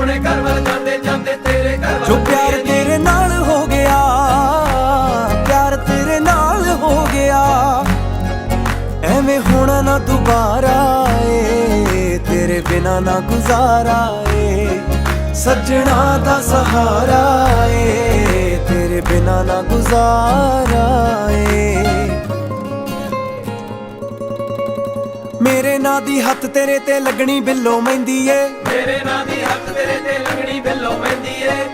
ਆਪਣੇ ਘਰ ਵੱਲ ਜਾਂਦੇ ਜਾਂਦੇ ਤੇਰੇ ਘਰ ਵੱਲ ਜੋ ਪਿਆਰ ਤੇਰੇ ਨਾਲ ਹੋ ਗਿਆ, ਪਿਆਰ ਤੇਰੇ ਨਾਲ ਹੋ ਗਿਆ, ਐਵੇਂ ਹੋਣਾ ਨਾ ਦੁਬਾਰਾ ਏ, ਤੇਰੇ ਬਿਨਾ ਨਾ ਗੁਜ਼ਾਰਾ ਏ, ਸੱਜਣਾ ਦਾ ਸਹਾਰਾ ਏ, ਤੇਰੇ ਬਿਨਾ ਨਾ ਗੁਜ਼ਾਰਾ ਏ। ਮੇਰੇ ਨਾਂ ਦੀ ਹੱਥ ਤੇਰੇ ਤੇ ਲੱਗਣੀ ਬਿੱਲੋ ਮਹਿੰਦੀ ਏ, ਮੇਰੇ ਨਾਂ ਦੀ ਹੱਥ ਤੇਰੇ ਤੇ ਲੱਗਣੀ ਬਿੱਲੋ ਮਹਿੰਦੀ ਏ।